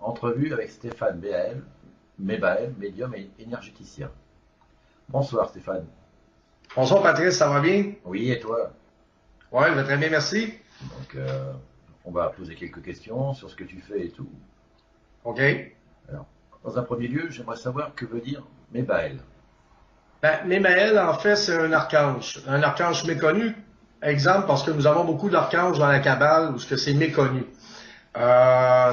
Entrevue avec Stéphane Mébaël, médium et énergéticien. Bonsoir Stéphane. Bonsoir Patrice, ça va bien? Oui, et toi? Oui, très bien, merci. Donc, on va poser quelques questions sur ce que tu fais et tout. OK. Alors, dans un premier lieu, j'aimerais savoir que veut dire Mébaël. Mémaël, en fait, c'est un archange méconnu. Exemple, parce que nous avons beaucoup d'archanges dans la Kabbale où c'est méconnu.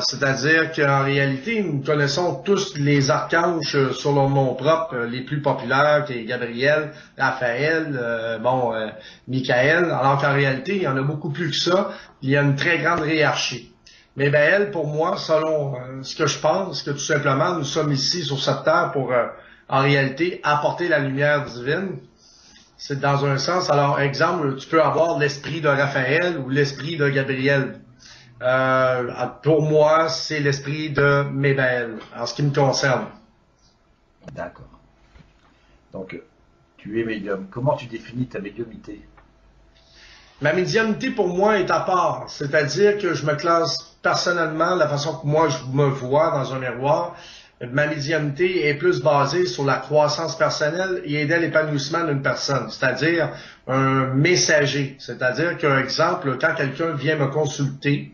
C'est-à-dire qu'en réalité, nous connaissons tous les archanges sur leur nom propre, les plus populaires, qui est Gabriel, Raphaël, Michael, alors qu'en réalité, il y en a beaucoup plus que ça. Il y a une très grande hiérarchie. Mais elle, pour moi, selon ce que je pense, que tout simplement, nous sommes ici sur cette terre pour, en réalité, apporter la lumière divine. C'est dans un sens. Alors, exemple, tu peux avoir l'esprit de Raphaël ou l'esprit de Gabriel. Pour moi, c'est l'esprit de Mébaël, en ce qui me concerne. D'accord. Donc, tu es médium. Comment tu définis ta médiumnité? Ma médiumnité, pour moi, est à part. C'est-à-dire que je me classe personnellement, de la façon que moi, je me vois dans un miroir. Ma médiumnité est plus basée sur la croissance personnelle et aider à l'épanouissement d'une personne, c'est-à-dire un messager. C'est-à-dire qu'un exemple, quand quelqu'un vient me consulter,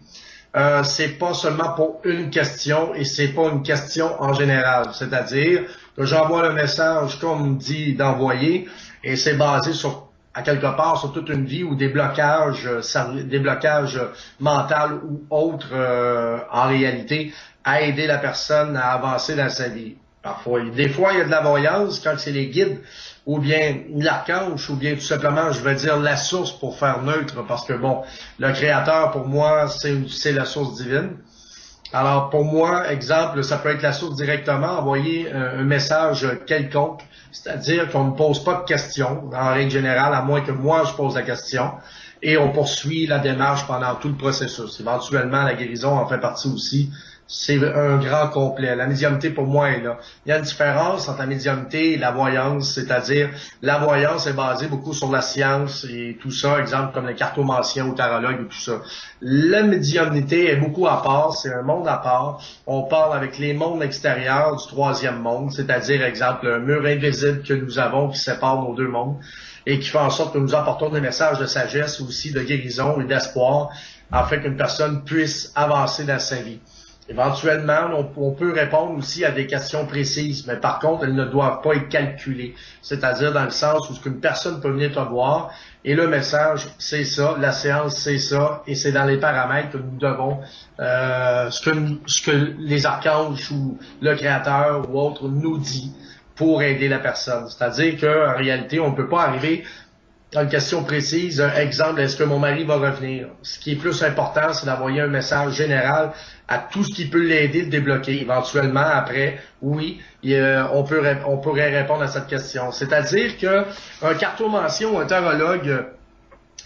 c'est pas seulement pour une question et c'est pas une question en général. C'est-à-dire que j'envoie le message qu'on me dit d'envoyer et c'est basé sur, à quelque part, sur toute une vie ou des blocages mentaux ou autres en réalité à aider la personne à avancer dans sa vie. Parfois, des fois, il y a de la voyance quand c'est les guides ou bien l'archange, ou bien tout simplement, je vais dire la source pour faire neutre, parce que bon, le créateur, pour moi, c'est la source divine. Alors, pour moi, exemple, ça peut être la source directement, envoyer un message quelconque, c'est-à-dire qu'on ne pose pas de questions, en règle générale, à moins que moi, je pose la question, et on poursuit la démarche pendant tout le processus. Éventuellement, la guérison en fait partie aussi. C'est un grand complet. La médiumnité, pour moi, est là. Il y a une différence entre la médiumnité et la voyance, c'est-à-dire la voyance est basée beaucoup sur la science et tout ça, exemple comme les cartomanciens ou tarologues et tout ça. La médiumnité est beaucoup à part, c'est un monde à part. On parle avec les mondes extérieurs du troisième monde, c'est-à-dire, exemple, un mur invisible que nous avons qui sépare nos deux mondes et qui fait en sorte que nous apportons des messages de sagesse aussi, de guérison et d'espoir, afin qu'une personne puisse avancer dans sa vie. Éventuellement, on peut répondre aussi à des questions précises, mais par contre, elles ne doivent pas être calculées. C'est-à-dire dans le sens où une personne peut venir te voir et le message, c'est ça, la séance, c'est ça, et c'est dans les paramètres que nous devons, ce que les archanges ou le créateur ou autre nous dit pour aider la personne. C'est-à-dire qu'en réalité, on ne peut pas arriver à une question précise. Exemple, est-ce que mon mari va revenir? Ce qui est plus important, c'est d'envoyer un message général à tout ce qui peut l'aider, le débloquer. Éventuellement, après, oui, on pourrait répondre à cette question. C'est-à-dire qu'un cartomancien ou un tarologue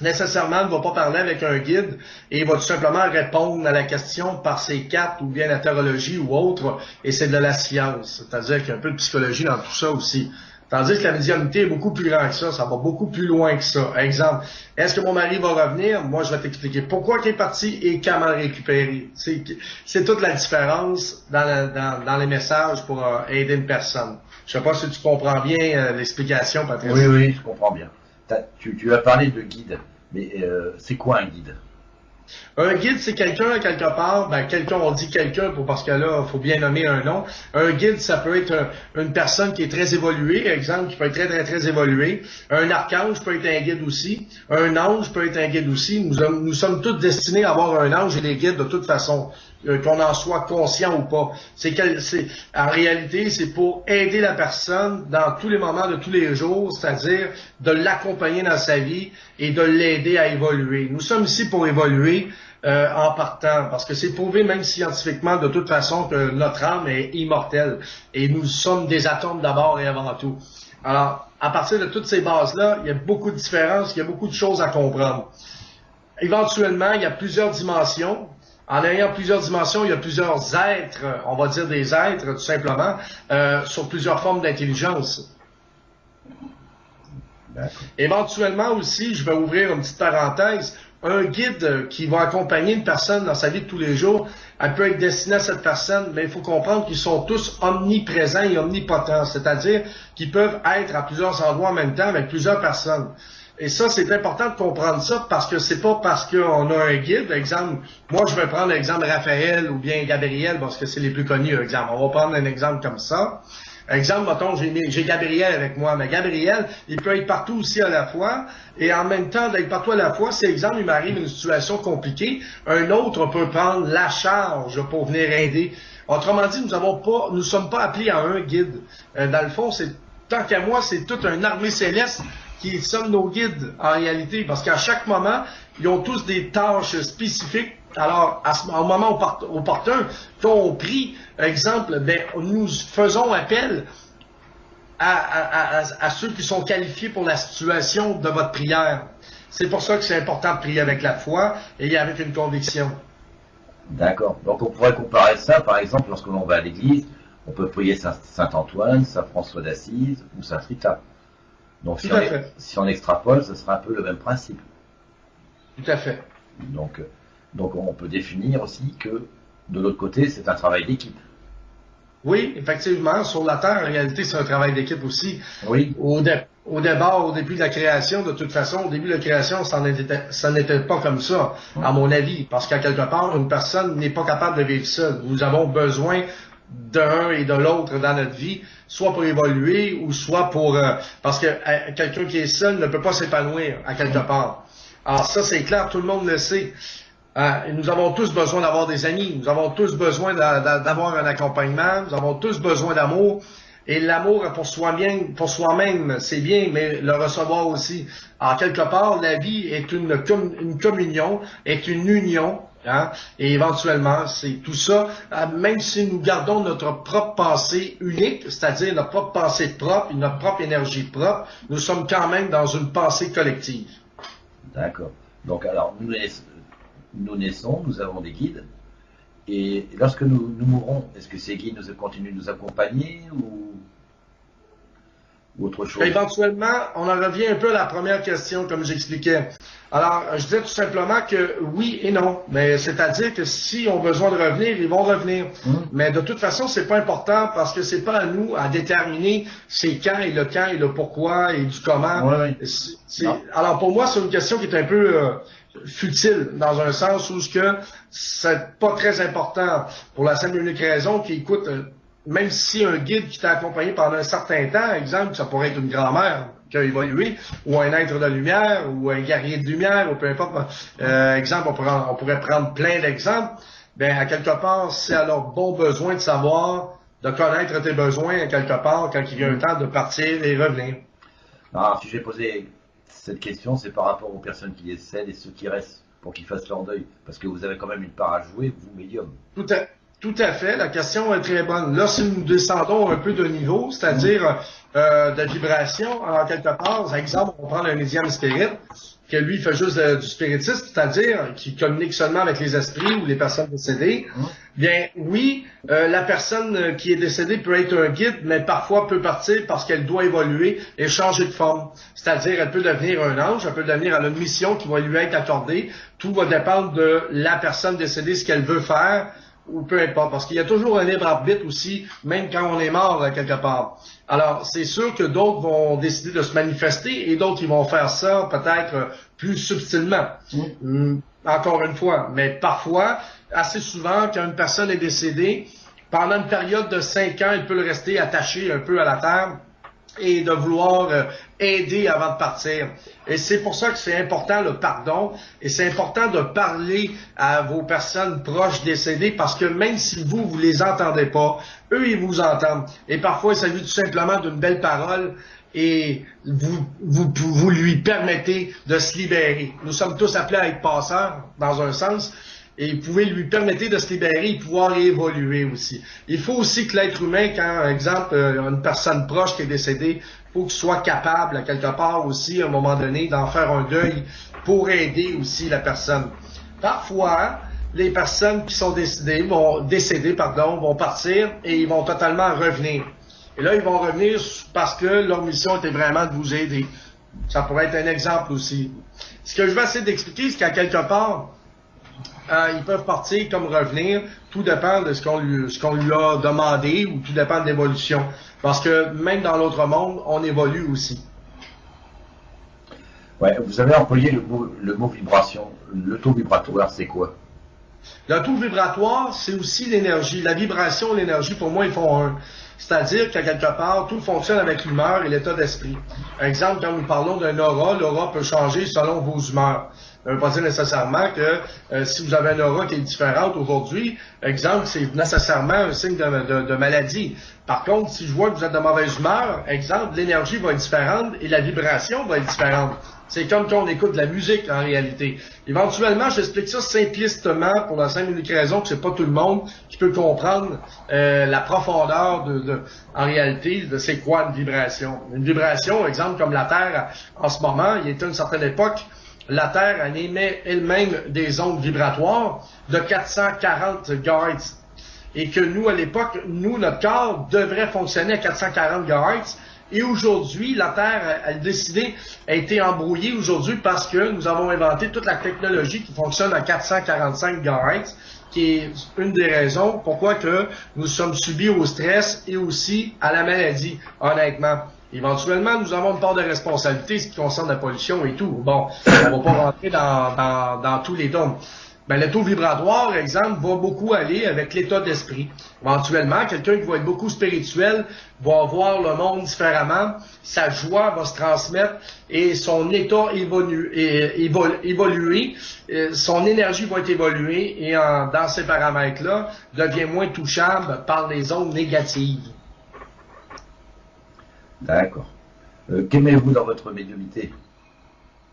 nécessairement ne va pas parler avec un guide et il va tout simplement répondre à la question par ses cartes ou bien la tarologie ou autre, et c'est de la science. C'est-à-dire qu'il y a un peu de psychologie dans tout ça aussi. Tandis que la médiumnité est beaucoup plus grand que ça va beaucoup plus loin que ça. Exemple, est-ce que mon mari va revenir? Moi, je vais t'expliquer pourquoi il est parti et comment le récupérer. C'est toute la différence dans les messages pour aider une personne. Je sais pas si tu comprends bien l'explication, Patrice. Oui, oui, je comprends bien. Tu as parlé de guide, mais c'est quoi un guide? Un guide, c'est quelqu'un, quelque part, on dit quelqu'un parce que là, il faut bien nommer un nom. Un guide, ça peut être une personne qui est très évoluée, exemple, qui peut être très, très, très évoluée. Un archange peut être un guide aussi. Un ange peut être un guide aussi. Nous sommes tous destinés à avoir un ange et des guides de toute façon, qu'on en soit conscient ou pas. En réalité, c'est pour aider la personne dans tous les moments de tous les jours, c'est-à-dire de l'accompagner dans sa vie et de l'aider à évoluer. Nous sommes ici pour évoluer en partant, parce que c'est prouvé même scientifiquement de toute façon que notre âme est immortelle et nous sommes des atomes d'abord et avant tout. Alors, à partir de toutes ces bases-là, il y a beaucoup de différences, il y a beaucoup de choses à comprendre. Éventuellement, il y a plusieurs dimensions. En ayant plusieurs dimensions, il y a plusieurs êtres, on va dire des êtres tout simplement, sur plusieurs formes d'intelligence. Éventuellement aussi, je vais ouvrir une petite parenthèse, un guide qui va accompagner une personne dans sa vie de tous les jours, elle peut être destinée à cette personne, mais il faut comprendre qu'ils sont tous omniprésents et omnipotents, c'est-à-dire qu'ils peuvent être à plusieurs endroits en même temps avec plusieurs personnes. Et ça, c'est important de comprendre ça parce que c'est pas parce qu'on a un guide, exemple, moi je vais prendre l'exemple Raphaël ou bien Gabriel parce que c'est les plus connus, exemple. On va prendre un exemple comme ça. Exemple, mettons, j'ai Gabriel avec moi, mais Gabriel, il peut être partout aussi à la fois, et en même temps d'être partout à la fois, si exemple, il m'arrive une situation compliquée, un autre peut prendre la charge pour venir aider. Autrement dit, nous sommes pas appelés à un guide. Dans le fond, tant qu'à moi, c'est toute une armée céleste qui sommes nos guides en réalité, parce qu'à chaque moment, ils ont tous des tâches spécifiques. Alors, au moment opportun, quand on prie, exemple, ben, nous faisons appel à ceux qui sont qualifiés pour la situation de votre prière. C'est pour ça que c'est important de prier avec la foi et avec une conviction. D'accord. Donc on pourrait comparer ça, par exemple, lorsque l'on va à l'église, on peut prier Saint-Antoine, Saint-François d'Assise ou Saint-Rita. Donc si on extrapole, ce sera un peu le même principe. Tout à fait. Donc on peut définir aussi que de l'autre côté, c'est un travail d'équipe. Oui, effectivement, sur la Terre, en réalité, c'est un travail d'équipe aussi. Oui. Au début de la création, de toute façon, au début de la création, ça n'était pas comme ça, à mon avis, parce qu'à quelque part, une personne n'est pas capable de vivre seule. Nous avons besoin d'un et de l'autre dans notre vie, soit pour évoluer ou soit pour... parce que quelqu'un qui est seul ne peut pas s'épanouir à quelque part. Alors ça, c'est clair, tout le monde le sait. Nous avons tous besoin d'avoir des amis, nous avons tous besoin d'avoir un accompagnement, nous avons tous besoin d'amour. Et l'amour pour soi-même, c'est bien, mais le recevoir aussi. Alors, quelque part, la vie est une communion, est une union, hein, et éventuellement, c'est tout ça, même si nous gardons notre propre pensée unique, c'est-à-dire notre propre pensée propre, notre propre énergie propre, nous sommes quand même dans une pensée collective. D'accord. Donc, alors, nous naissons, nous avons des guides, et lorsque nous mourrons, est-ce que ces guides continuent de nous accompagner ou autre chose? Éventuellement, on en revient un peu à la première question, comme j'expliquais. Alors, je disais tout simplement que oui et non. Mais c'est-à-dire que s'ils ont besoin de revenir, ils vont revenir. Mais de toute façon, c'est pas important parce que c'est pas à nous à déterminer c'est quand et le pourquoi et du comment. Ouais. Alors, pour moi, c'est une question qui est un peu futile, dans un sens où c'est pas très important pour la simple et unique raison qu'écoute, même si un guide qui t'a accompagné pendant un certain temps, exemple, ça pourrait être une grand-mère qui a évolué, ou un être de lumière, ou un guerrier de lumière, ou peu importe, exemple, on pourrait prendre plein d'exemples, ben, à quelque part, c'est à leur bon besoin de savoir, de connaître tes besoins, à quelque part, quand il vient le temps de partir et revenir. Alors, si j'ai posé cette question, c'est par rapport aux personnes qui décèdent et ceux qui restent pour qu'ils fassent leur deuil. Parce que vous avez quand même une part à jouer, vous, médium. Tout à fait. La question est très bonne. Là, si nous descendons un peu de niveau, c'est-à-dire de vibration, en quelque part, par exemple, on prend un médium spirit, que lui fait juste du spiritisme, c'est-à-dire qui communique seulement avec les esprits ou les personnes décédées. Bien, oui, la personne qui est décédée peut être un guide, mais parfois peut partir parce qu'elle doit évoluer et changer de forme. C'est-à-dire, elle peut devenir un ange, elle peut devenir une mission qui va lui être accordée. Tout va dépendre de la personne décédée, ce qu'elle veut faire, ou peu importe, parce qu'il y a toujours un libre arbitre aussi, même quand on est mort quelque part. Alors, c'est sûr que d'autres vont décider de se manifester et d'autres, ils vont faire ça peut-être plus subtilement. Encore une fois, mais parfois, assez souvent, quand une personne est décédée, pendant une période de 5 ans, elle peut le rester attaché un peu à la terre et de vouloir aider avant de partir. Et c'est pour ça que c'est important le pardon, et c'est important de parler à vos personnes proches décédées, parce que même si vous les entendez pas, eux, ils vous entendent. Et parfois, il s'agit tout simplement d'une belle parole, et vous lui permettez de se libérer. Nous sommes tous appelés à être passeurs, dans un sens, et vous pouvez lui permettre de se libérer et pouvoir évoluer aussi. Il faut aussi que l'être humain, quand, par exemple, une personne proche qui est décédée, il faut qu'il soit capable, à quelque part aussi, à un moment donné, d'en faire un deuil pour aider aussi la personne. Parfois, les personnes qui sont décédées vont partir et ils vont totalement revenir. Et là, ils vont revenir parce que leur mission était vraiment de vous aider. Ça pourrait être un exemple aussi. Ce que je vais essayer d'expliquer, c'est qu'à quelque part, Ils peuvent partir comme revenir. Tout dépend de ce qu'on lui a demandé ou tout dépend de l'évolution. Parce que même dans l'autre monde, on évolue aussi. Ouais, vous avez employé le mot vibration. Le taux vibratoire, c'est quoi? Le taux vibratoire, c'est aussi l'énergie. La vibration et l'énergie, pour moi, ils font un. C'est-à-dire qu'à quelque part, tout fonctionne avec l'humeur et l'état d'esprit. Par exemple, quand nous parlons d'un aura, l'aura peut changer selon vos humeurs. Ça ne veut pas dire nécessairement que si vous avez une aura qui est différente aujourd'hui, exemple, c'est nécessairement un signe de maladie. Par contre, si je vois que vous êtes de mauvaise humeur, exemple, l'énergie va être différente et la vibration va être différente. C'est comme quand on écoute de la musique en réalité. Éventuellement, j'explique ça simplistement pour la simple et unique raison que c'est pas tout le monde qui peut comprendre la profondeur en réalité de c'est quoi une vibration. Une vibration, exemple comme la Terre en ce moment, il y a une certaine époque, la Terre elle émet elle-même des ondes vibratoires de 440 GHz. Et que nous, à l'époque, notre corps devrait fonctionner à 440 GHz. Et aujourd'hui, la Terre a été embrouillée aujourd'hui parce que nous avons inventé toute la technologie qui fonctionne à 445 GHz, qui est une des raisons pourquoi que nous sommes subis au stress et aussi à la maladie, honnêtement. Éventuellement, nous avons une part de responsabilité ce qui concerne la pollution et tout. Bon, on ne va pas rentrer dans tous les dômes. Ben, le taux vibratoire, exemple, va beaucoup aller avec l'état d'esprit. Éventuellement, quelqu'un qui va être beaucoup spirituel va voir le monde différemment, sa joie va se transmettre et son état évoluer, son énergie va être évoluée et dans ces paramètres-là, devient moins touchable par les ondes négatives. D'accord. Qu'aimez-vous dans votre médiumnité?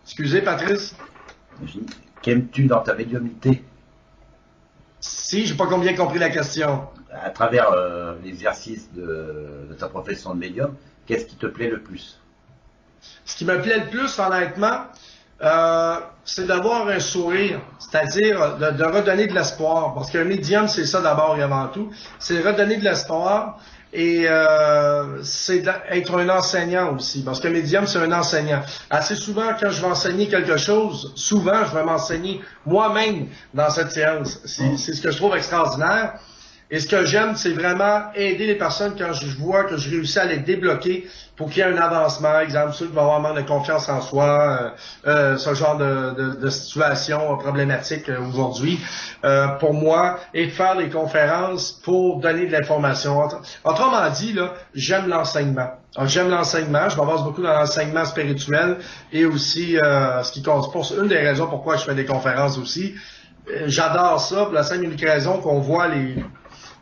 Excusez, Patrice? Qu'aimes-tu dans ta médiumnité? Si, j'ai pas bien compris la question. À travers l'exercice de ta profession de médium, qu'est-ce qui te plaît le plus? Ce qui me plaît le plus, honnêtement, c'est d'avoir un sourire, c'est-à-dire de redonner de l'espoir. Parce qu'un médium, c'est ça d'abord et avant tout. C'est redonner de l'espoir et c'est être un enseignant aussi. Parce qu'un médium, c'est un enseignant. Assez souvent, quand je vais enseigner quelque chose, souvent, je vais m'enseigner moi-même dans cette séance. C'est ce que je trouve extraordinaire. Et ce que j'aime, c'est vraiment aider les personnes quand je vois que je réussis à les débloquer pour qu'il y ait un avancement. Exemple, ceux qui vont avoir manque de confiance en soi, ce genre de situation problématique aujourd'hui, pour moi, et de faire les conférences pour donner de l'information. Autrement dit, là, j'aime l'enseignement. J'aime l'enseignement, je m'avance beaucoup dans l'enseignement spirituel et aussi ce qui compte. C'est une des raisons pourquoi je fais des conférences aussi. J'adore ça, pour la simple et unique raison qu'on voit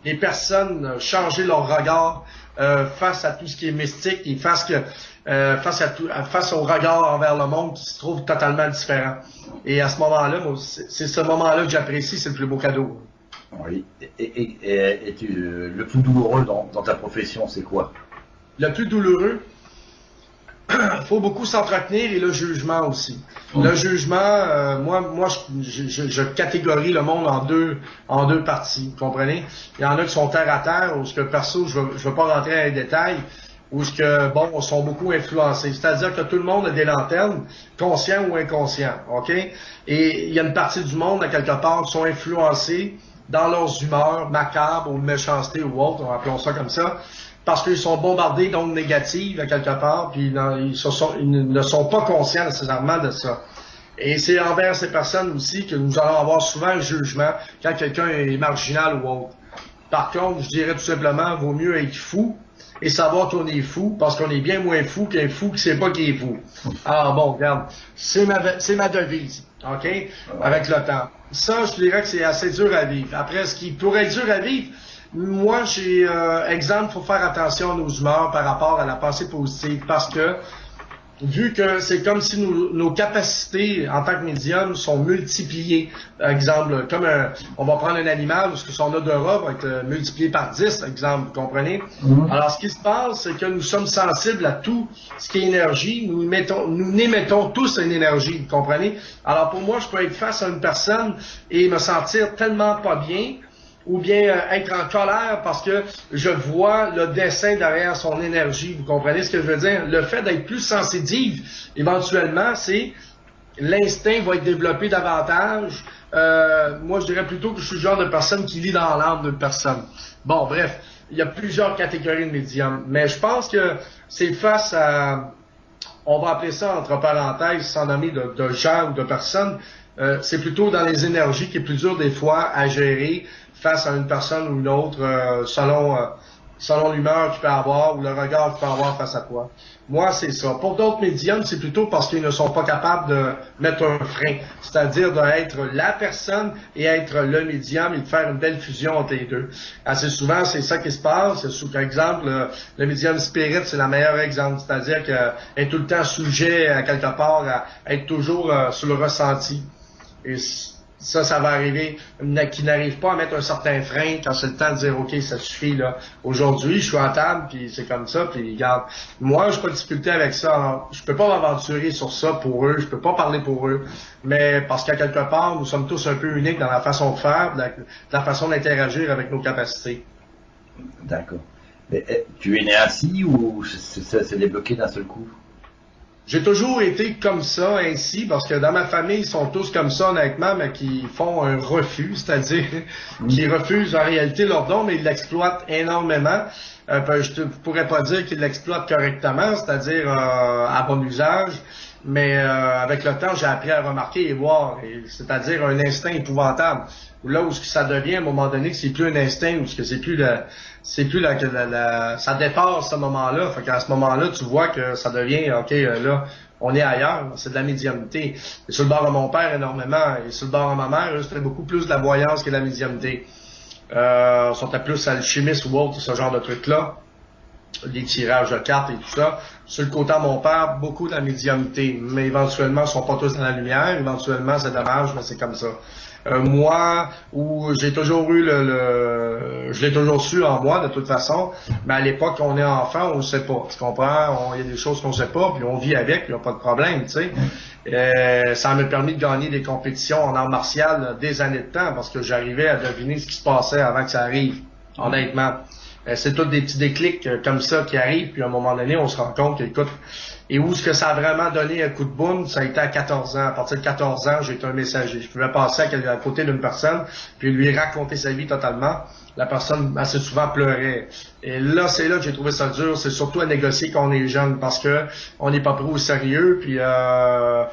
les personnes changer leur regard face à tout ce qui est mystique et face au regard envers le monde qui se trouve totalement différent. Et à ce moment-là, c'est ce moment-là que j'apprécie, c'est le plus beau cadeau. Oui. Et le plus douloureux dans ta profession, c'est quoi? Le plus douloureux, il faut beaucoup s'entretenir et le jugement aussi. Le jugement, moi, je catégorie le monde en deux parties, vous comprenez? Il y en a qui sont terre à terre, ou ce que perso, je veux pas rentrer dans les détails, ou ce que, bon, sont beaucoup influencés. C'est-à-dire que tout le monde a des lanternes, conscients ou inconscients, ok? Et il y a une partie du monde, à quelque part, qui sont influencés dans leurs humeurs macabres ou méchanceté ou autre, appelons ça comme ça, parce qu'ils sont bombardés d'ondes négatives à quelque part, puis ils ne sont pas conscients nécessairement de ça. Et c'est envers ces personnes aussi que nous allons avoir souvent un jugement quand quelqu'un est marginal ou autre. Par contre, je dirais tout simplement, vaut mieux être fou et savoir qu'on est fou, parce qu'on est bien moins fou qu'un fou qui sait pas qu'il est fou. Alors bon, regarde, c'est ma devise, ok? Avec le temps. Ça, je dirais que c'est assez dur à vivre. Après, ce qui pourrait être dur à vivre, moi, j'ai exemple, faut faire attention à nos humeurs par rapport à la pensée positive, parce que vu que c'est comme si nos capacités en tant que médium sont multipliées. Exemple, comme on va prendre un animal où son odorat va être multiplié par 10, exemple, vous comprenez? Alors, ce qui se passe, c'est que nous sommes sensibles à tout ce qui est énergie. Nous émettons tous une énergie, vous comprenez? Alors, pour moi, je peux être face à une personne et me sentir tellement pas bien, ou bien être en colère parce que je vois le dessin derrière son énergie. Vous comprenez ce que je veux dire? Le fait d'être plus sensitive, éventuellement, c'est l'instinct va être développé davantage Moi, je dirais plutôt que je suis le genre de personne qui lit dans l'âme d'une personne. Bon, bref, il y a plusieurs catégories de médiums, mais je pense que c'est face à, on va appeler ça entre parenthèses, sans nommer de gens ou de personnes, c'est plutôt dans les énergies qui est plus dur des fois à gérer face à une personne ou une autre, selon l'humeur qu'il peut avoir ou le regard qu'il peut avoir face à toi. Moi, c'est ça. Pour d'autres médiums, c'est plutôt parce qu'ils ne sont pas capables de mettre un frein, c'est-à-dire d'être la personne et être le médium et de faire une belle fusion entre les deux. Assez souvent, c'est ça qui se passe. Sous exemple, le médium spirit, c'est le meilleur exemple, c'est-à-dire qu'il est tout le temps sujet, à quelque part, à être toujours sur le ressenti. Et ça va arriver, qui n'arrive pas à mettre un certain frein quand c'est le temps de dire, OK, ça suffit, là. Aujourd'hui, je suis en table, puis c'est comme ça, puis regarde. Moi, j'ai pas de difficulté avec ça. Je peux pas m'aventurer sur ça pour eux, je peux pas parler pour eux. Mais parce qu'à quelque part, nous sommes tous un peu uniques dans la façon de faire, de la façon d'interagir avec nos capacités. D'accord. Mais tu es né ainsi ou ça s'est débloqué d'un seul coup? J'ai toujours été comme ça, ainsi, parce que dans ma famille, ils sont tous comme ça, honnêtement, mais qui font un refus, c'est-à-dire qui refusent en réalité leur don, mais ils l'exploitent énormément. Je ne pourrais pas dire qu'ils l'exploitent correctement, c'est-à-dire à bon usage, mais avec le temps, j'ai appris à remarquer et voir, c'est-à-dire un instinct épouvantable. Là où ça devient à un moment donné que c'est plus un instinct, ou que c'est plus ça dépasse ce moment-là. Fait qu'à ce moment-là, tu vois que ça devient, OK, là, on est ailleurs, c'est de la médiumnité. Et sur le bord de mon père, énormément, et sur le bord de ma mère, c'était beaucoup plus de la voyance que de la médiumnité. On sortait plus alchimiste ou autre, ce genre de trucs-là. Les tirages de cartes et tout ça. Sur le côté de mon père, beaucoup de la médiumnité. Mais éventuellement, ils sont pas tous dans la lumière. Éventuellement, c'est dommage, mais c'est comme ça. Moi, où j'ai toujours eu je l'ai toujours su en moi de toute façon, mais à l'époque, on est enfant, on ne sait pas. Tu comprends? Il y a des choses qu'on ne sait pas, puis on vit avec, puis il n'y a pas de problème, tu sais. Ça m'a permis de gagner des compétitions en art martial des années de temps, parce que j'arrivais à deviner ce qui se passait avant que ça arrive, honnêtement. C'est tous des petits déclics comme ça qui arrivent, puis à un moment donné, on se rend compte que, écoute, et où est-ce que ça a vraiment donné un coup de boum, ça a été à 14 ans. À partir de 14 ans, j'ai été un messager. Je pouvais passer à côté d'une personne, puis lui raconter sa vie totalement. La personne, assez souvent, pleurait. Et là, c'est là que j'ai trouvé ça dur. C'est surtout à négocier quand on est jeune, parce que on n'est pas pris au sérieux, puis à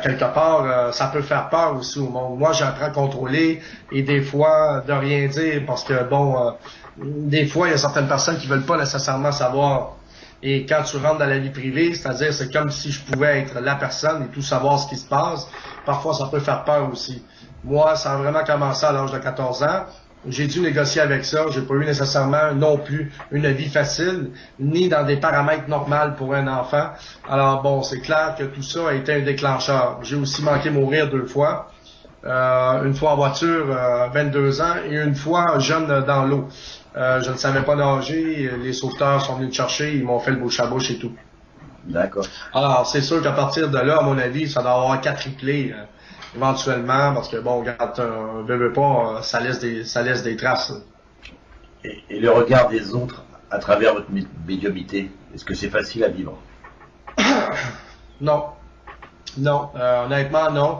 quelque part, ça peut faire peur aussi au monde. Moi, j'apprends à contrôler, et des fois, de rien dire, parce que, bon, des fois, il y a certaines personnes qui veulent pas nécessairement savoir. Et quand tu rentres dans la vie privée, c'est-à-dire c'est comme si je pouvais être la personne et tout savoir ce qui se passe. Parfois, ça peut faire peur aussi. Moi, ça a vraiment commencé à l'âge de 14 ans. J'ai dû négocier avec ça. J'ai pas eu nécessairement non plus une vie facile, ni dans des paramètres normaux pour un enfant. Alors bon, c'est clair que tout ça a été un déclencheur. J'ai aussi manqué mourir 2 fois. Une fois en voiture, 22 ans, et une fois jeune dans l'eau. Je ne savais pas nager, les sauveteurs sont venus me chercher, ils m'ont fait le bouche à bouche et tout. D'accord. Alors, c'est sûr qu'à partir de là, à mon avis, ça doit avoir quadruplé éventuellement, parce que bon, regarde, veux pas, ça laisse des traces. Et le regard des autres à travers votre médiumnité, est-ce que c'est facile à vivre? Non. Non, honnêtement, non.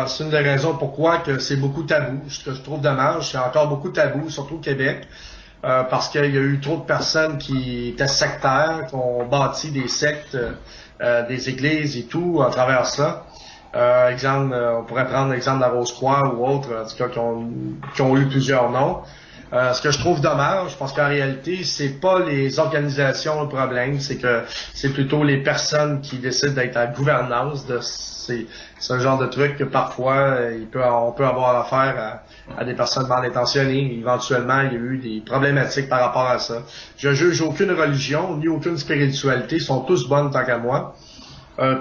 C'est une des raisons pourquoi que c'est beaucoup tabou, ce que je trouve dommage. C'est encore beaucoup tabou, surtout au Québec, parce qu'il y a eu trop de personnes qui étaient sectaires, qui ont bâti des sectes, des églises et tout à travers ça. Exemple, on pourrait prendre l'exemple de la Rose-Croix ou autre, en tout cas qui ont eu plusieurs noms. Ce que je trouve dommage, parce qu'en réalité, c'est pas les organisations le problème, c'est que c'est plutôt les personnes qui décident d'être à la gouvernance de c'est un genre de truc que parfois on peut avoir affaire à des personnes mal intentionnées. Éventuellement, il y a eu des problématiques par rapport à ça. Je juge aucune religion ni aucune spiritualité, ils sont tous bonnes tant qu'à moi.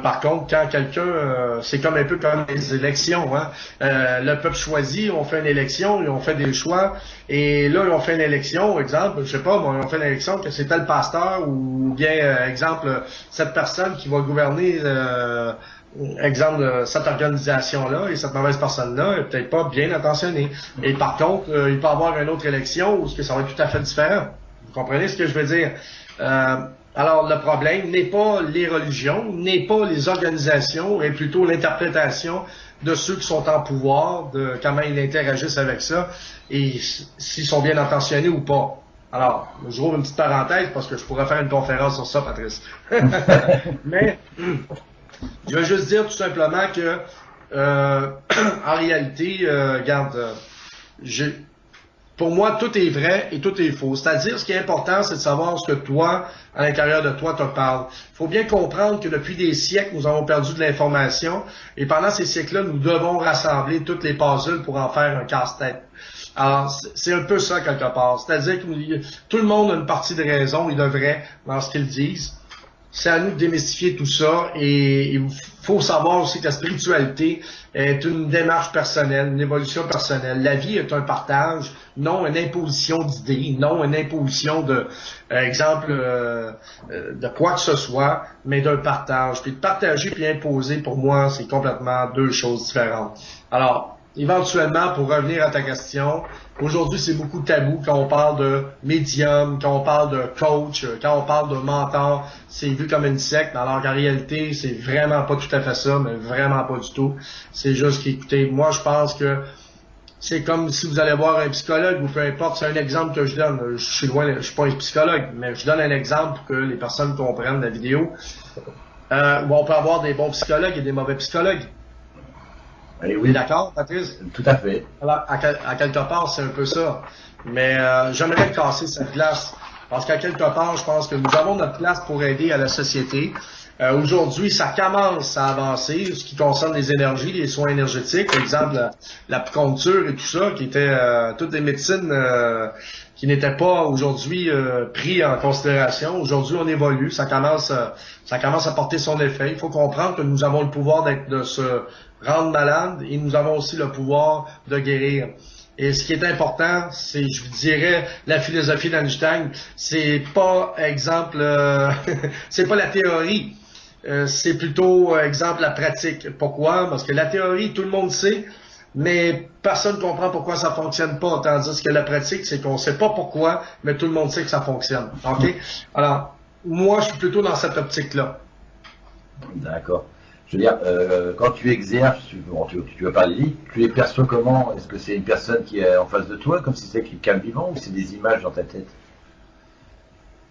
Par contre, quand quelqu'un, c'est comme un peu comme les élections, hein. Le peuple choisit, on fait une élection, ils ont fait des choix, et là, ils ont fait une élection, exemple, je sais pas, ils ont fait une élection que c'est tel pasteur, ou bien, exemple, cette personne qui va gouverner, exemple, cette organisation-là, et cette mauvaise personne-là est peut-être pas bien intentionnée. Et par contre, il peut y avoir une autre élection où ça va être tout à fait différent. Vous comprenez ce que je veux dire? Alors, le problème n'est pas les religions, n'est pas les organisations, mais plutôt l'interprétation de ceux qui sont en pouvoir, de comment ils interagissent avec ça, et s'ils sont bien intentionnés ou pas. Alors, je rouvre une petite parenthèse parce que je pourrais faire une conférence sur ça, Patrice. Mais je veux juste dire tout simplement que en réalité, regarde, pour moi, tout est vrai et tout est faux. C'est-à-dire, ce qui est important, c'est de savoir ce que toi, à l'intérieur de toi, te parle. Il faut bien comprendre que depuis des siècles, nous avons perdu de l'information et pendant ces siècles-là, nous devons rassembler toutes les puzzles pour en faire un casse-tête. Alors, c'est un peu ça, quelque part. C'est-à-dire que tout le monde a une partie de raison, ils devraient, dans ce qu'ils disent. C'est à nous de démystifier tout ça et il faut savoir aussi que la spiritualité est une démarche personnelle, une évolution personnelle. La vie est un partage, non une imposition d'idées, non une imposition de quoi que ce soit, mais d'un partage. Puis de partager puis imposer, pour moi, c'est complètement deux choses différentes. Alors, éventuellement, pour revenir à ta question, aujourd'hui, c'est beaucoup tabou quand on parle de médium, quand on parle de coach, quand on parle de mentor, c'est vu comme une secte, alors qu'en réalité, c'est vraiment pas tout à fait ça, mais vraiment pas du tout. C'est juste qu'écoutez, moi, je pense que c'est comme si vous allez voir un psychologue ou peu importe, c'est un exemple que je donne. Je suis loin, je suis pas un psychologue, mais je donne un exemple pour que les personnes comprennent la vidéo. Où on peut avoir des bons psychologues et des mauvais psychologues. Allez, oui. D'accord, Patrice? Tout à fait. Alors, à quelque part, c'est un peu ça. Mais j'aimerais casser cette glace. Parce qu'à quelque part, je pense que nous avons notre place pour aider à la société. Aujourd'hui, ça commence à avancer, ce qui concerne les énergies, les soins énergétiques, par exemple l'acupuncture et tout ça, qui étaient toutes des médecines qui n'étaient pas aujourd'hui pris en considération. Aujourd'hui, on évolue, ça commence à porter son effet. Il faut comprendre que nous avons le pouvoir de se rendre malade et nous avons aussi le pouvoir de guérir. Et ce qui est important, c'est, je vous dirais, la philosophie d'Einstein, c'est pas exemple, c'est pas la théorie, c'est plutôt exemple la pratique. Pourquoi? Parce que la théorie, tout le monde sait, mais personne ne comprend pourquoi ça fonctionne pas. Tandis que la pratique, c'est qu'on sait pas pourquoi, mais tout le monde sait que ça fonctionne. OK? Alors, moi, je suis plutôt dans cette optique-là. D'accord. Je veux dire, quand tu exerces, tu veux parler, tu les perçois comment? Est-ce que c'est une personne qui est en face de toi, comme si c'était quelqu'un vivant, ou c'est des images dans ta tête?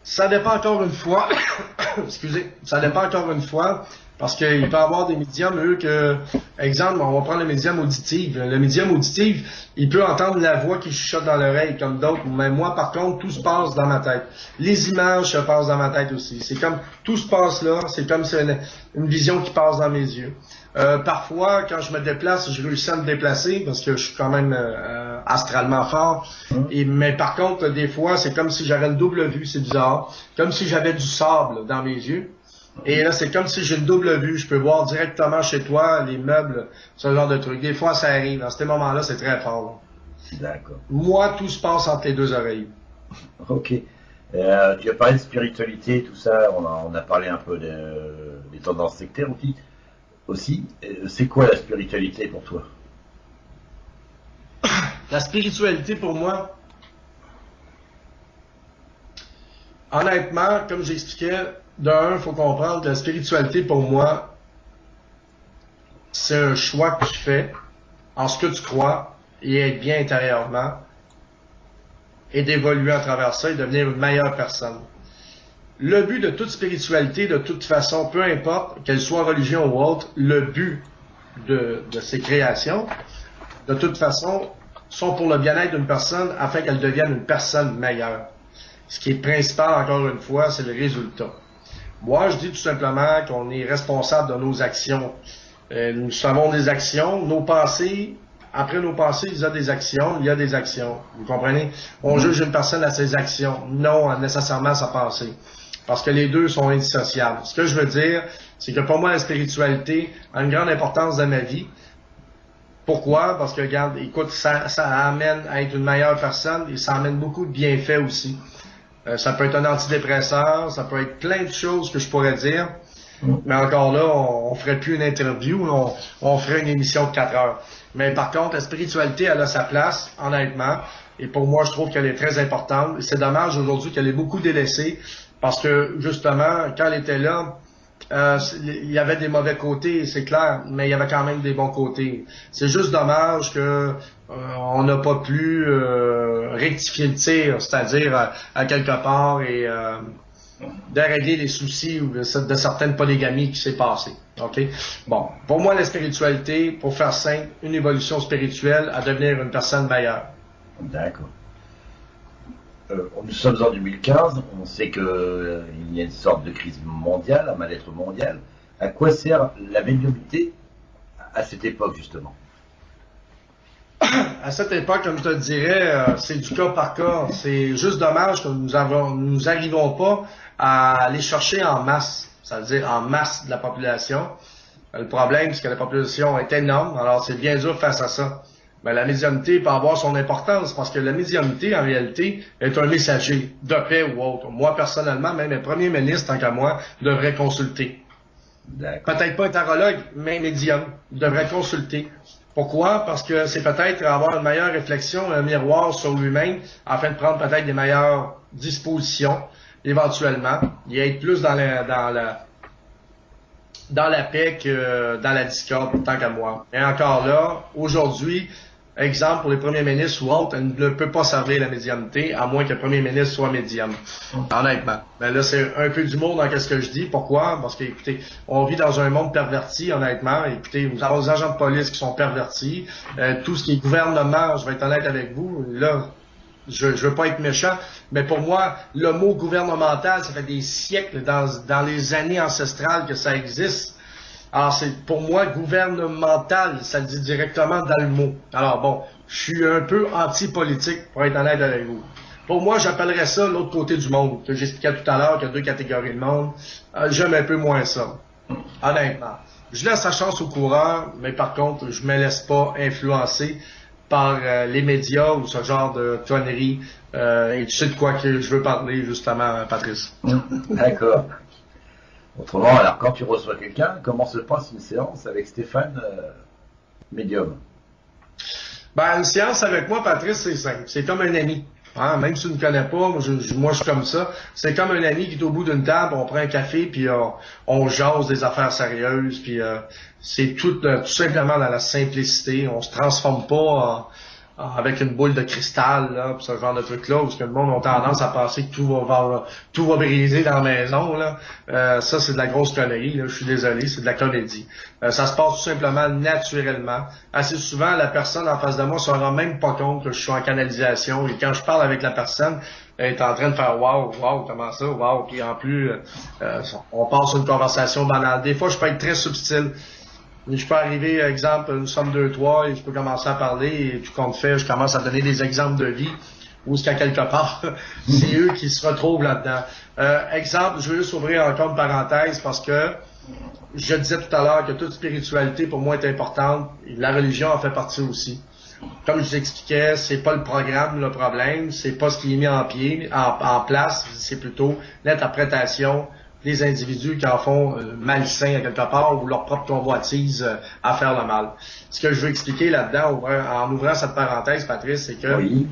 Ça dépend encore une fois, excusez, ça dépend encore une fois, parce qu'il peut y avoir des médiums, eux, que, exemple, on va prendre le médium auditif. Le médium auditif, il peut entendre la voix qui chuchote dans l'oreille, comme d'autres, mais moi, par contre, tout se passe dans ma tête. Les images se passent dans ma tête aussi. C'est comme, tout se passe là, c'est comme c'est une vision qui passe dans mes yeux. Parfois, quand je me déplace, je réussis à me déplacer, parce que je suis quand même astralement fort. Mais par contre, des fois, c'est comme si j'avais une double vue, c'est bizarre. Comme si j'avais du sable dans mes yeux. Et là, c'est comme si j'ai une double vue. Je peux voir directement chez toi les meubles, ce genre de trucs. Des fois, ça arrive. Dans ces moments-là, c'est très fort. D'accord. Moi, tout se passe entre les deux oreilles. Ok. Tu as parlé de spiritualité, tout ça. On a parlé un peu des tendances sectaires aussi. C'est quoi la spiritualité pour toi? La spiritualité, pour moi, honnêtement, comme j'expliquais, il faut comprendre que la spiritualité, pour moi, c'est un choix que tu fais en ce que tu crois et être bien intérieurement et d'évoluer à travers ça et devenir une meilleure personne. Le but de toute spiritualité, de toute façon, peu importe, qu'elle soit religion ou autre, le but de ces créations, de toute façon, sont pour le bien-être d'une personne afin qu'elle devienne une personne meilleure. Ce qui est principal, encore une fois, c'est le résultat. Moi, je dis tout simplement qu'on est responsable de nos actions. Nous savons des actions, nos pensées, après nos pensées, il y a des actions. Vous comprenez? On juge une personne à ses actions, non nécessairement à sa pensée. Parce que les deux sont indissociables. Ce que je veux dire, c'est que pour moi, la spiritualité a une grande importance dans ma vie. Pourquoi? Parce que, regarde, écoute, ça amène à être une meilleure personne et ça amène beaucoup de bienfaits aussi. Ça peut être un antidépresseur, ça peut être plein de choses que je pourrais dire. Mais encore là, on ferait plus une interview, on ferait une émission de 4 heures. Mais par contre, la spiritualité, elle a sa place, honnêtement. Et pour moi, je trouve qu'elle est très importante. C'est dommage aujourd'hui qu'elle est beaucoup délaissée parce que, justement, quand elle était là, il y avait des mauvais côtés, c'est clair, mais il y avait quand même des bons côtés. C'est juste dommage que on n'a pas pu rectifier le tir, c'est-à-dire à quelque part et de régler les soucis ou de certaines polygamies qui s'est passé. OK? Bon, pour moi, la spiritualité, pour faire simple, une évolution spirituelle à devenir une personne meilleure. D'accord. Nous sommes en 2015, on sait qu'il y a une sorte de crise mondiale, un mal-être mondial. À quoi sert la médiumnité à cette époque, justement? À cette époque, comme je te dirais, c'est du cas par cas. C'est juste dommage que nous n'arrivons pas à aller chercher en masse, c'est-à-dire en masse de la population. Le problème, c'est que la population est énorme, alors c'est bien dur face à ça. Mais la médiumnité peut avoir son importance parce que la médiumnité, en réalité, est un messager de paix ou autre. Moi, personnellement, même le premier ministre, tant qu'à moi, devrait consulter. Peut-être pas un tarologue, mais médium, devrait consulter. Pourquoi? Parce que c'est peut-être avoir une meilleure réflexion, un miroir sur lui-même, afin de prendre peut-être des meilleures dispositions, éventuellement, et être plus dans la paix que dans la discorde, tant qu'à moi. Et encore là, aujourd'hui, exemple pour les premiers ministres ou autres, elle ne peut pas servir la médiumnité, à moins que le premier ministre soit médium. Honnêtement. Ben là, c'est un peu d'humour dans ce que je dis. Pourquoi? Parce que, écoutez, on vit dans un monde perverti, honnêtement. Écoutez, nous avons des agents de police qui sont pervertis. Tout ce qui est gouvernement, je vais être honnête avec vous, là, je veux pas être méchant, mais pour moi, le mot gouvernemental, ça fait des siècles dans les années ancestrales que ça existe. Alors, c'est pour moi gouvernemental, ça le dit directement dans le mot. Alors bon, je suis un peu anti-politique, pour être honnête avec vous. Pour moi, j'appellerais ça l'autre côté du monde, que j'expliquais tout à l'heure, qu'il y a deux catégories de monde. J'aime un peu moins ça, honnêtement. Je laisse la chance au coureur, mais par contre, je me laisse pas influencer par les médias ou ce genre de conneries. Et tu sais de quoi que je veux parler, justement, Patrice. D'accord. Autrement, alors, quand tu reçois quelqu'un, comment se passe une séance avec Stéphane, médium? Ben, une séance avec moi, Patrice, c'est simple. C'est comme un ami. Hein? Même si tu ne me connais pas, moi je suis comme ça. C'est comme un ami qui est au bout d'une table, on prend un café, puis on jase des affaires sérieuses, puis c'est tout simplement dans la simplicité. On se transforme pas avec une boule de cristal, là, pis ce genre de truc-là, où le monde a tendance à penser que tout va briser dans la maison, là. Ça, c'est de la grosse connerie, là. Je suis désolé, c'est de la comédie. Ça se passe tout simplement naturellement. Assez souvent, la personne en face de moi ne se rend même pas compte que je suis en canalisation, et quand je parle avec la personne, elle est en train de faire wow, comment ça, wow, puis en plus, on passe sur une conversation banale. Des fois, je peux être très subtil. Je peux arriver, exemple, nous sommes 2-3 et je peux commencer à parler et tout compte fait, je commence à donner des exemples de vie où c'est qu'à quelque part, c'est eux qui se retrouvent là-dedans. Exemple, je veux juste ouvrir encore une parenthèse parce que je disais tout à l'heure que toute spiritualité pour moi est importante et la religion en fait partie aussi. Comme je vous expliquais, c'est pas le programme le problème, c'est pas ce qui est mis en place, c'est plutôt l'interprétation des individus qui en font malsains à quelque part ou leur propre convoitise à faire le mal. Ce que je veux expliquer là-dedans, en ouvrant cette parenthèse, Patrice, c'est que, oui.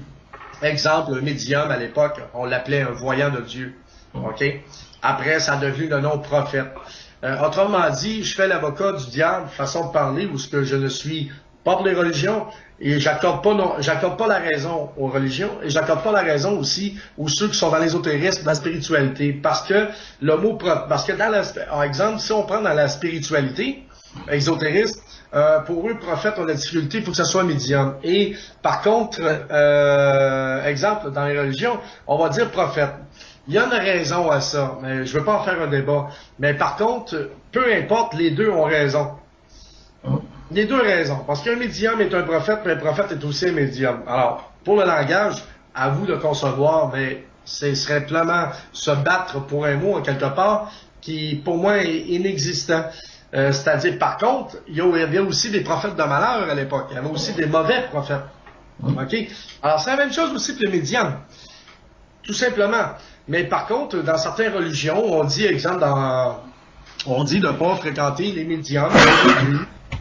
Exemple, le médium à l'époque, on l'appelait un voyant de Dieu. OK? Après, ça a devenu le nom prophète. Autrement dit, je fais l'avocat du diable, façon de parler, où ce que je ne suis pas pour les religions, et j'accorde pas la raison aux religions, et j'accorde pas la raison aussi aux ceux qui sont dans l'ésotérisme, dans la spiritualité, parce que par exemple, si on prend dans la spiritualité, exotériste, pour eux, prophète, on a difficulté, il faut que ça soit médium. Et par contre, exemple, dans les religions, on va dire prophète. Il y a une raison à ça, mais je veux pas en faire un débat. Mais par contre, peu importe, les deux ont raison. Les deux raisons. Parce qu'un médium est un prophète, mais un prophète est aussi un médium. Alors, pour le langage, à vous de concevoir, mais ce serait pleinement se battre pour un mot, en quelque part, qui, pour moi, est inexistant. C'est-à-dire, par contre, il y avait aussi des prophètes de malheur à l'époque. Il y avait aussi des mauvais prophètes. OK? Alors, c'est la même chose aussi que le médium. Tout simplement. Mais par contre, dans certaines religions, on dit, exemple, on dit de ne pas fréquenter les médiums,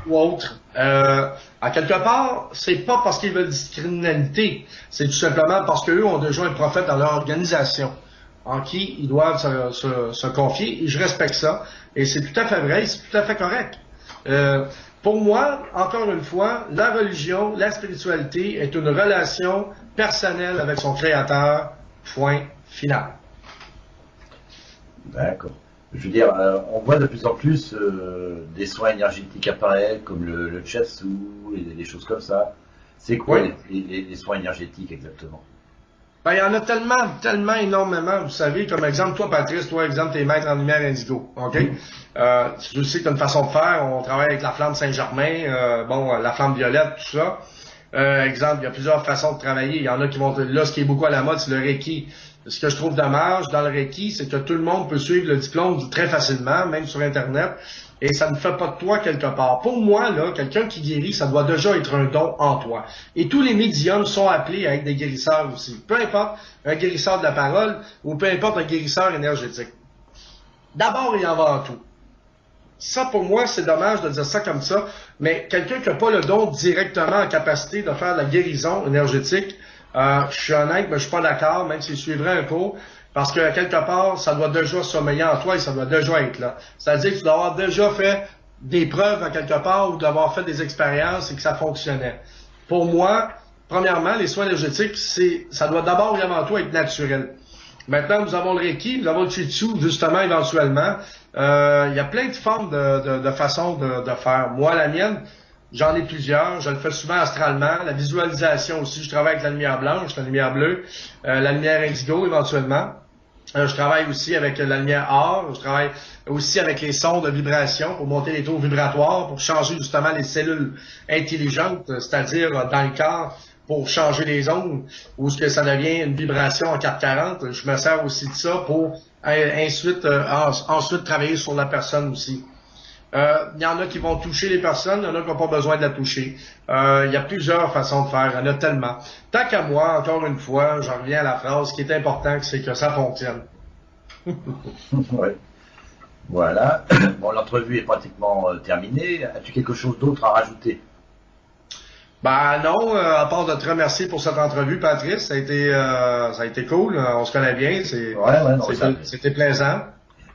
ou autres. À quelque part, c'est pas parce qu'ils veulent discriminalité, c'est tout simplement parce qu'eux ont déjà un prophète dans leur organisation. en qui ils doivent se confier, et je respecte ça, et c'est tout à fait vrai, c'est tout à fait correct. Pour moi, encore une fois, la religion, la spiritualité est une relation personnelle avec son créateur, point final. D'accord. Je veux dire, on voit de plus en plus des soins énergétiques apparaître, comme le shiatsu et des choses comme ça. C'est quoi les soins énergétiques exactement? Ben, il y en a tellement énormément. Vous savez, comme exemple, toi, Patrice, toi, exemple, t'es maître en lumière indigo. OK? Tu sais que t'as une façon de faire. On travaille avec la flamme Saint-Germain, la flamme violette, tout ça. Exemple, il y a plusieurs façons de travailler. Il y en a qui vont... Là, ce qui est beaucoup à la mode, c'est le Reiki. Ce que je trouve dommage dans le Reiki, c'est que tout le monde peut suivre le diplôme très facilement, même sur Internet, et ça ne fait pas de toi quelque part. Pour moi, là, quelqu'un qui guérit, ça doit déjà être un don en toi. Et tous les médiums sont appelés à être des guérisseurs aussi. Peu importe un guérisseur de la parole ou peu importe un guérisseur énergétique. D'abord et avant tout. Ça, pour moi, c'est dommage de dire ça comme ça, mais quelqu'un qui n'a pas le don directement en capacité de faire de la guérison énergétique, je suis honnête, mais je suis pas d'accord, même s'il suivrait un cours, parce que quelque part, ça doit déjà sommeiller en toi et ça doit déjà être là. C'est-à-dire que tu dois avoir déjà fait des preuves à quelque part ou d'avoir fait des expériences et que ça fonctionnait. Pour moi, premièrement, les soins énergétiques, ça doit d'abord et avant tout être naturel. Maintenant, nous avons le Reiki, nous avons le Shiatsu, justement, éventuellement. Il y a plein de formes de façons de faire. Moi, la mienne, j'en ai plusieurs. Je le fais souvent astralement. La visualisation aussi, je travaille avec la lumière blanche, la lumière bleue, la lumière indigo, éventuellement. Je travaille aussi avec la lumière or. Je travaille aussi avec les sons de vibration pour monter les taux vibratoires, pour changer justement les cellules intelligentes, c'est-à-dire dans le corps, pour changer les ondes, ou ce que ça devient une vibration en 440. Je me sers aussi de ça pour ensuite travailler sur la personne aussi. Il y en a qui vont toucher les personnes, il y en a qui n'ont pas besoin de la toucher. Il y a plusieurs façons de faire, il y en a tellement. Tant qu'à moi, encore une fois, j'en reviens à la phrase, ce qui est important, c'est que ça fonctionne. Ouais. Voilà. Bon, l'entrevue est pratiquement terminée. As-tu quelque chose d'autre à rajouter? Ben non, à part de te remercier pour cette entrevue, Patrice, ça a été cool, on se connaît bien, c'était plaisant.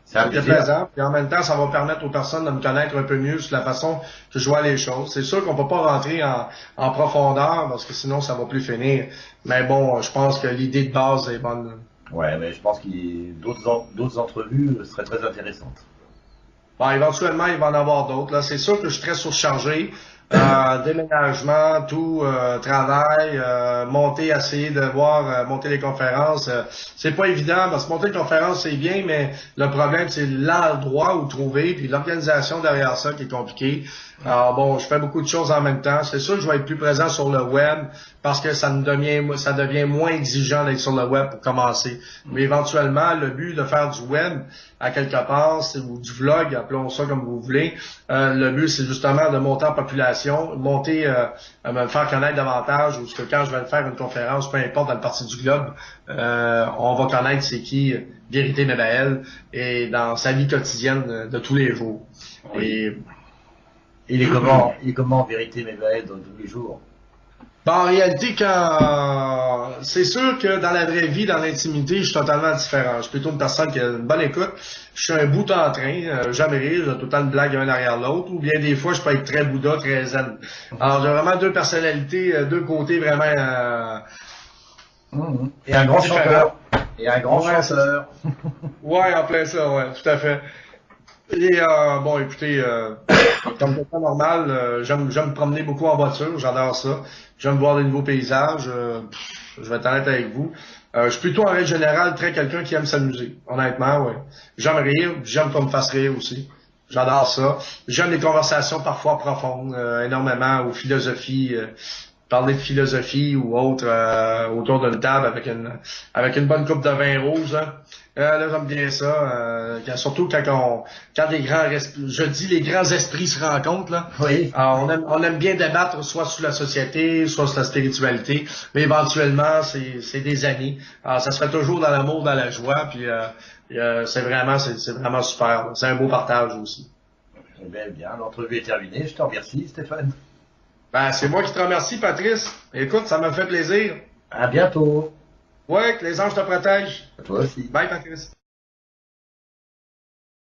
C'était plaisant, puis en même temps, ça va permettre aux personnes de me connaître un peu mieux sur la façon que je vois les choses. C'est sûr qu'on peut pas rentrer en profondeur, parce que sinon ça va plus finir. Mais bon, je pense que l'idée de base est bonne. Ouais, mais je pense qu'il d'autres entrevues seraient très intéressantes. Bon, éventuellement, il va en avoir d'autres. Là, c'est sûr que je suis très surchargé. Déménagement, tout, travail, essayer de voir monter les conférences. C'est pas évident parce que monter une conférence c'est bien, mais le problème c'est l'endroit où trouver puis l'organisation derrière ça qui est compliqué. Alors bon, je fais beaucoup de choses en même temps. C'est sûr que je vais être plus présent sur le web parce que ça devient moins exigeant d'être sur le web pour commencer. Mais éventuellement, le but de faire du web à quelque part, ou du vlog, appelons ça comme vous voulez, le but c'est justement de monter en population, me faire connaître davantage, ou que quand je vais faire une conférence, peu importe dans le partie du globe, on va connaître c'est qui Vérité Mébaël et dans sa vie quotidienne de tous les jours. Oui. Et il est comment Vérité Mébaël dans tous les jours? Ben, en réalité, c'est sûr que dans la vraie vie, dans l'intimité, je suis totalement différent. Je suis plutôt une personne qui a une bonne écoute. Je suis un bout en train, jamais rire, j'ai tout le temps une blague un derrière l'autre, ou bien des fois, je peux être très Bouddha, très zen. Alors, j'ai vraiment deux personnalités, deux côtés vraiment... Et un grand chanteur. Et un grand chanteur. Ouais, en plein ça, ouais, tout à fait. Et bon, écoutez, comme c'est pas normal, j'aime me promener beaucoup en voiture, j'adore ça. J'aime voir des nouveaux paysages. Je vais être honnête avec vous. Je suis plutôt en règle générale très quelqu'un qui aime s'amuser. Honnêtement, ouais. J'aime rire, j'aime qu'on me fasse rire aussi. J'adore ça. J'aime les conversations parfois profondes, énormément, ou philosophie. Parler de philosophie ou autre autour d'une table avec une bonne coupe de vin rouge. Hein. Là, j'aime bien ça. Surtout quand les grands esprits se rencontrent. Là. Oui. On aime bien débattre soit sur la société, soit sur la spiritualité, mais éventuellement, c'est des amis. Alors, ça se fait toujours dans l'amour, dans la joie, puis c'est vraiment super. C'est un beau partage aussi. Eh bien, l'entrevue est terminée. Je te remercie, Stéphane. Ben, c'est moi qui te remercie, Patrice. Écoute, ça m'a fait plaisir. À bientôt. Ouais, que les anges te protègent. À toi aussi. Bye, Patrice.